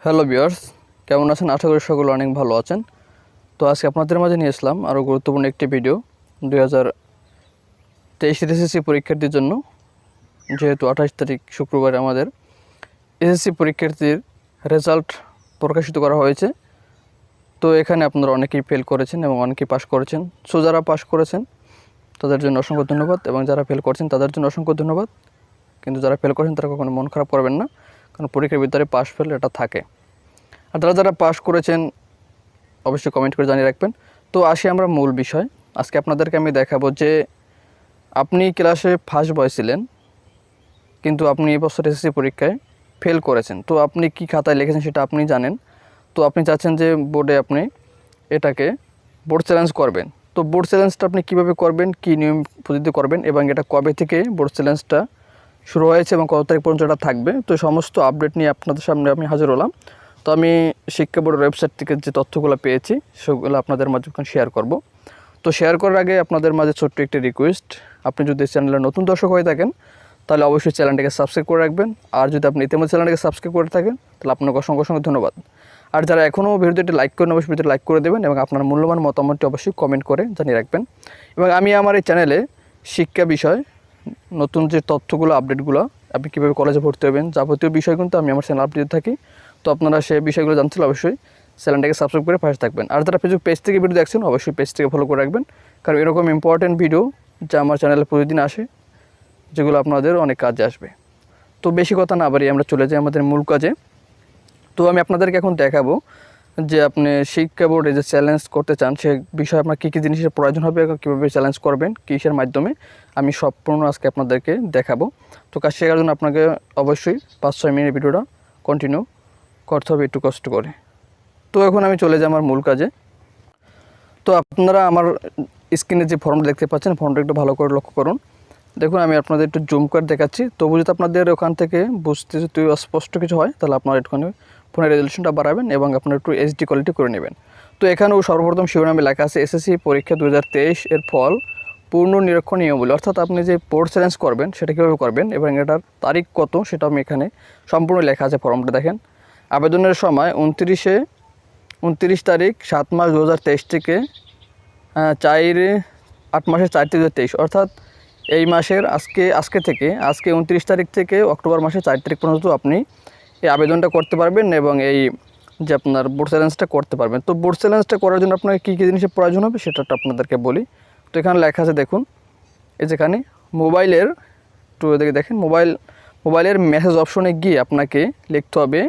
Hello viewers, কেমন আছেন? আশা করি সকলে অনেক ভালো আছেন। তো আজকে আপনাদের মাঝে নিয়ে আসলাম আরও গুরুত্বপূর্ণ একটি ভিডিও 2023 এসএসসি পরীক্ষার্থীর জন্য। যেহেতু 28 তারিখ শুক্রবার আমাদের এসএসসি পরীক্ষার্থীর রেজাল্ট প্রকাশিত করা হয়েছে। তো এখানে আপনারা অনেকেই ফেল করেছেন এবং অনেকেই পাশ করেছেন। সো যারা পাশ করেছেন তাদের জন্য অসংখ্য ধন্যবাদ এবং যারা ফেল করছেন তাদের জন্য অসংখ্য ধন্যবাদ। কিন্তু যারা ফেল করেছেন তারা কখনো মন খারাপ করবেন না, কারণ পরীক্ষার ভিতরে পাশ ফেল এটা থাকে। আর যারা পাস করেছেন অবশ্যই কমেন্ট করে জানিয়ে রাখবেন। তো আসি আমরা মূল বিষয়। আজকে আপনাদেরকে আমি দেখাবো যে আপনি ক্লাসে ফার্স্ট বয় ছিলেন, কিন্তু আপনি এই বছর এসএসসি পরীক্ষায় ফেল করেছেন। তো আপনি কি খাতায় লিখেছেন সেটা আপনি জানেন। তো আপনি চাচ্ছেন যে বোর্ডে আপনি এটাকে বোর্ড চ্যালেঞ্জ করবেন। তো বোর্ড চ্যালেঞ্জটা আপনি কীভাবে করবেন, কী নিয়ম পদ্ধতি করবেন এবং এটা কবে থেকে বোর্ড চ্যালেঞ্জটা শুরু হয়েছে এবং কত তারিখ পর্যন্ত এটা থাকবে, তো সমস্ত আপডেট নিয়ে আপনাদের সামনে আমি হাজির হলাম। তো আমি শিক্ষা বোর্ডের ওয়েবসাইট থেকে যে তথ্যগুলো পেয়েছি সেগুলো আপনাদের মাঝে শেয়ার করব। তো শেয়ার করার আগে আপনাদের মাঝে ছোট্ট একটি রিকোয়েস্ট, আপনি যদি চ্যানেলের নতুন দর্শক হয়ে থাকেন তাহলে অবশ্যই চ্যানেলটাকে সাবস্ক্রাইব করে রাখবেন। আর যদি আপনি ইতিমধ্যে চ্যানেলটাকে সাবস্ক্রাইব করে থাকেন তাহলে আপনাকে অসংখ্য ধন্যবাদ। আর যারা এখনও ভিডিওটি লাইক করেন অবশ্যই ভিডিওটি লাইক করে দেবেন এবং আপনার মূল্যবান মতামতটি অবশ্যই কমেন্ট করে জানিয়ে রাখবেন। এবং আমি আমার এই চ্যানেলে শিক্ষা বিষয় নতুন যে তথ্যগুলো আপডেটগুলো, আপনি কীভাবে কলেজে ভর্তি হবেন যাবতীয় বিষয় কিন্তু আমি আমার চ্যানেল আপডেট থাকি। তো আপনারা সেই বিষয়গুলো জানতে হলে অবশ্যই চ্যানেলটাকে সাবস্ক্রাইব করে পাশে থাকবেন। আর যারা ফেসবুক পেজ থেকে ভিডিও দেখছেন অবশ্যই পেজটাকে ফলো করে রাখবেন, কারণ এরকম ইম্পর্টেন্ট ভিডিও যা আমার চ্যানেলে প্রতিদিন আসে, যেগুলো আপনাদের অনেক কাজে আসবে। তো বেশি কথা না বাড়িয়ে আমরা চলে যাই আমাদের মূল কাজে। তো আমি আপনাদেরকে এখন দেখাবো যে আপনি শিক্ষা বোর্ডে যে চ্যালেঞ্জ করতে চান সে বিষয়ে আপনার কী কী জিনিসের প্রয়োজন হবে, কীভাবে চ্যালেঞ্জ করবেন, কিসের মাধ্যমে, আমি সম্পূর্ণ আজকে আপনাদেরকে দেখাবো। তো কাজ শেখার জন্য আপনাকে অবশ্যই 5-6 মিনিট ভিডিওটা কন্টিনিউ করতে হবে একটু কষ্ট করে। তো এখন আমি চলে যাই আমার মূল কাজে। তো আপনারা আমার স্ক্রিনে যে ফর্মটা দেখতে পাচ্ছেন ফর্মটা একটু ভালো করে লক্ষ্য করুন। দেখুন আমি আপনাদের একটু জুম করে দেখাচ্ছি, তবু যদি আপনাদের ওখান থেকে বুঝতে যদি অস্পষ্ট কিছু হয় তাহলে আপনারা একটুখানি ফোনের রেজলিউশনটা বাড়াবেন এবং আপনারা একটু এইচডি কোয়ালিটি করে নেবেন। তো এখানেও সর্বপ্রথম শিরোনামে লেখা আছে এসএসসি পরীক্ষা 2023 এর ফল পূর্ণ নিরীক্ষণ নিয়মাবলী, অর্থাৎ আপনি যে বোর্ড চ্যালেঞ্জ করবেন সেটা কীভাবে করবেন এবং এটার তারিখ কত সেটা আমি এখানে সম্পূর্ণ লেখা আছে। ফর্মটা দেখেন, আবেদনের সময় 29 তারিখ 7 মাস 2023 থেকে 8 মাসের 4 2023, অর্থাৎ এই মাসের আজকে 29 তারিখ থেকে অক্টোবর মাসের 4 তারিখ পর্যন্ত আপনি এই আবেদনটা করতে পারবেন এবং এই যে আপনার বোর্ড চ্যালেঞ্জটা করতে পারবেন। তো বোর্ড চ্যালেঞ্জটা করার জন্য আপনাকে কী কী জিনিসের প্রয়োজন হবে সেটা আপনাদেরকে বলি। তো এখানে লেখা আছে দেখুন, এই যেখানে মোবাইলের একটু দেখেন, মোবাইলের মেসেজ অপশনে গিয়ে আপনাকে লিখতে হবে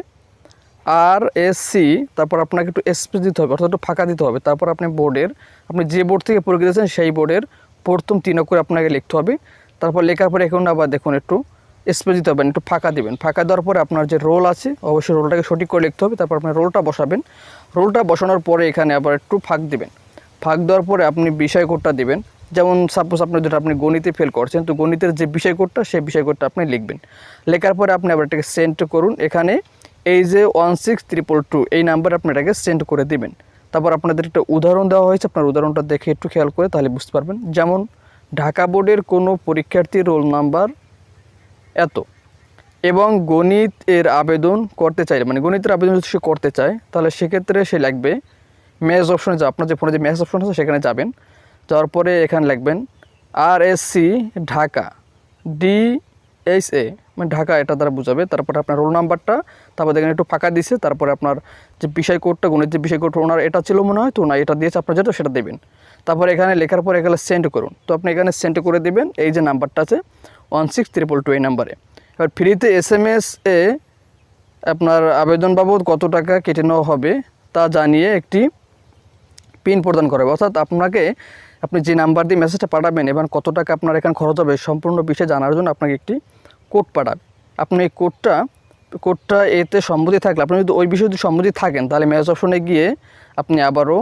RSC, তারপর আপনাকে একটু স্পেস দিতে হবে, অর্থাৎ একটু ফাঁকা দিতে হবে। তারপর আপনি যে বোর্ড থেকে পরীক্ষা দিয়েছেন সেই বোর্ডের প্রথম 3 অক্ষর আপনাকে লিখতে হবে। তারপর লেখার পরে এখন আবার দেখুন একটু স্পেস দিতে হবে, একটু ফাঁকা দেবেন। ফাঁকা দেওয়ার পরে আপনার যে রোল আছে অবশ্যই রোলটাকে সঠিক করে লিখতে হবে। তারপর আপনি রোলটা বসাবেন। রোলটা বসানোর পরে এখানে আবার একটু ফাঁক দিবেন। ফাঁক দেওয়ার পরে আপনি বিষয় কোডটা দিবেন। যেমন সাপোজ আপনি গণিতে ফেল করছেন, তো গণিতের যে বিষয় কোডটা সেই বিষয় কোডটা আপনি লিখবেন। লেখার পরে আপনি আবার এটাকে সেন্ড করুন। এখানে এই যে 16222 এই নাম্বারে আপনি এটাকে সেন্ড করে দিবেন। তারপর আপনাদের একটা উদাহরণ দেওয়া হয়েছে, আপনার উদাহরণটা দেখে একটু খেয়াল করে তাহলে বুঝতে পারবেন। যেমন ঢাকা বোর্ডের কোনো পরীক্ষার্থীর রোল নাম্বার এত এবং গণিত এর আবেদন করতে চাই, মানে গণিতের আবেদন যদি সে করতে চায় তাহলে সেক্ষেত্রে সে লিখবে ম্যাথস অপশনে আপনার যে ফোনে যে ম্যাথস অপশন আছে সেখানে যাবেন। যাওয়ার পরে এখানে লিখবেন RSC ঢাকা DSA, মানে ঢাকা এটা দ্বারা বোঝাবে। তারপরে আপনার রোল নাম্বারটা, তারপর দেখেন একটু ফাঁকা দিছে। তারপরে আপনার যে বিষয় কোডটা গণিত যে বিষয় কোড ওনার এটা ছিল মনে হয়, তো না এটা দিয়েছে আপনার যেটা সেটা দেবেন। তারপর এখানে লেখার পরে এখানে সেন্ড করুন। তো আপনি এখানে সেন্ড করে দেবেন এই যে নাম্বারটা আছে 16222 এই নাম্বারে। এবার ফ্রিতে SMS এ আপনার আবেদন বাবদ কত টাকা কেটে নেওয়া হবে তা জানিয়ে একটি পিন প্রদান করা হবে, অর্থাৎ আপনি যে নাম্বার দিয়ে মেসেজটা পাঠাবেন এবং কত টাকা আপনার এখানে খরচ হবে সম্পূর্ণ বিষয় জানার জন্য আপনাকে একটি কোড পাঠাবে। আপনি এই কোডটা এতে সম্মতি থাকলে, আপনি যদি ওই বিষয়ে যদি সম্মতি থাকেন তাহলে মেসেজ অপশনে গিয়ে আপনি আবারও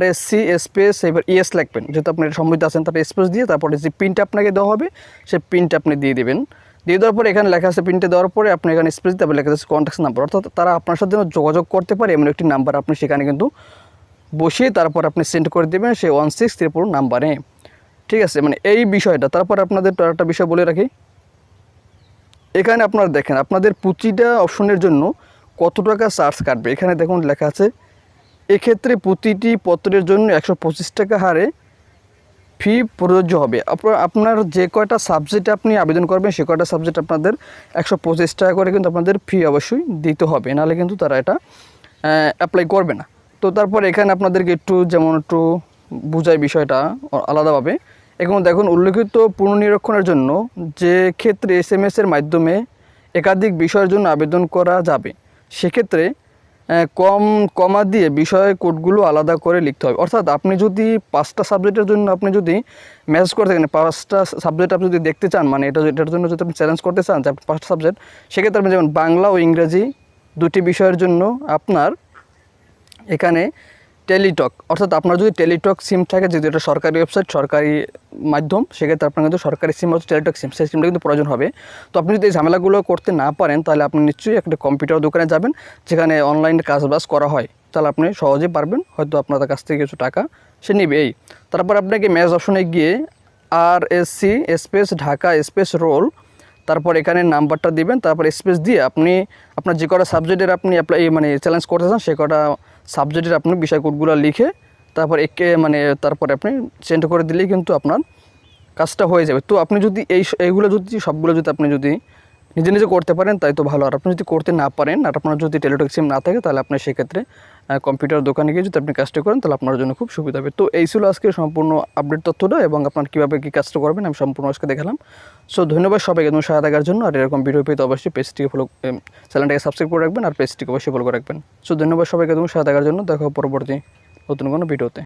RSC স্পেস এবার ইয়েস লিখবেন। যেহেতু আপনি সম্মতি আছেন তারপরে স্পেস দিয়ে তারপরে যে পিনটা আপনাকে দেওয়া হবে সেই পিনটা আপনি দিয়ে দেবেন। দিয়ে দেওয়ার পরে এখানে লেখা আছে, পিনটা দেওয়ার পরে আপনি এখানে স্পেস দিয়ে লেখা আছে কন্ট্যাক্ট নাম্বার, অর্থাৎ তারা আপনার সাথে যোগাযোগ করতে পারে এমন একটি নাম্বার আপনি সেখানে কিন্তু বসিয়ে তারপর আপনি সেন্ড করে দেবেন সেই 163 নাম্বারে। ঠিক আছে, মানে এই বিষয়টা। তারপর আপনাদের একটা বিষয় বলে রাখি, এখানে আপনারা দেখেন আপনাদের প্রতিটা অপশনের জন্য কত টাকা চার্জ কাটবে। এখানে দেখুন লেখা আছে, এক্ষেত্রে প্রতিটি পত্রের জন্য 125 টাকা হারে ফি প্রযোজ্য হবে। আপনার যে কয়টা সাবজেক্টে আপনি আবেদন করবেন সে কয়টা সাবজেক্ট আপনাদের 125 টাকা করে কিন্তু আপনাদের ফি অবশ্যই দিতে হবে, নাহলে কিন্তু তারা এটা অ্যাপ্লাই করবে না। তো তারপর এখানে আপনাদেরকে একটু বুঝায় বিষয়টা আলাদাভাবে। এখন দেখুন, উল্লেখিত পুনর্নিরীক্ষণের জন্য যে ক্ষেত্রে SMS এর মাধ্যমে একাধিক বিষয়ের জন্য আবেদন করা যাবে, সেক্ষেত্রে কমা দিয়ে বিষয় কোডগুলো আলাদা করে লিখতে হবে। অর্থাৎ আপনি যদি 5টা সাবজেক্টের জন্য আপনি যদি ম্যাচ করে থাকেন, 5টা সাবজেক্ট আপনি যদি দেখতে চান, মানে এটার জন্য যদি আপনি চ্যালেঞ্জ করতে চান যে আপনি 5টা সাবজেক্ট, সেক্ষেত্রে আপনি যেমন বাংলা ও ইংরেজি 2টি বিষয়ের জন্য আপনার এখানে টেলিটক, অর্থাৎ আপনার যদি টেলিটক সিম থাকে, যেহেতু এটা সরকারি ওয়েবসাইট, সরকারি মাধ্যম, সেক্ষেত্রে আপনার কিন্তু সরকারি সিম হচ্ছে টেলিটক সিম, সেই সিমটা কিন্তু প্রয়োজন হবে। তো আপনি যদি এই ঝামেলাগুলো করতে না পারেন, তাহলে আপনি নিশ্চয়ই একটা কম্পিউটার দোকানে যাবেন যেখানে অনলাইনে কাজবাজ করা হয়, তাহলে আপনি সহজেই পারবেন। হয়তো আপনাদের কাছ থেকে কিছু টাকা সে নেবে। তারপর আপনাকে ম্যাচ অপশনে গিয়ে RSC space Dhaka space role, তারপর এখানে নাম্বারটা দিবেন, তারপর স্পেস দিয়ে আপনি আপনার যে কটা সাবজেক্টের আপনি চ্যালেঞ্জ করতে চান সে কটা সাবজেক্টের আপনি বিষয় কোডগুলো লিখে তারপর তারপরে আপনি সেন্ড করে দিলেই কিন্তু আপনার কাজটা হয়ে যাবে। তো আপনি যদি এইগুলো সবগুলো যদি আপনি নিজে নিজে করতে পারেন তাই তো ভালো। আর আপনি যদি করতে না পারেন, আর আপনার যদি টেলিটক সিম না থাকে, তাহলে আপনি সেক্ষেত্রে কম্পিউটার দোকানে গিয়ে যদি আপনি কাজটা করেন, তাহলে আপনার জন্য খুব সুবিধা হবে। তো এই ছিল আজকে সম্পূর্ণ আপডেট তথ্যটা, এবং আপনার কীভাবে কী কাজটা করবেন আমি সম্পূর্ণ আজকে দেখালাম। সো ধন্যবাদ সবাইকে তোমার সহায়তা দেওয়ার জন্য। আর এরকম ভিডিও পেতে অবশ্যই পেজটিকে চ্যানেলটাকে সাবস্ক্রাইব করে রাখবেন, আর পেজটিকে অবশ্যই ফলো করে রাখবেন। সো ধন্যবাদ সবাইকে তোমার সহায়তা দেওয়ার জন্য। দেখা পরবর্তী নতুন কোনো ভিডিওতে।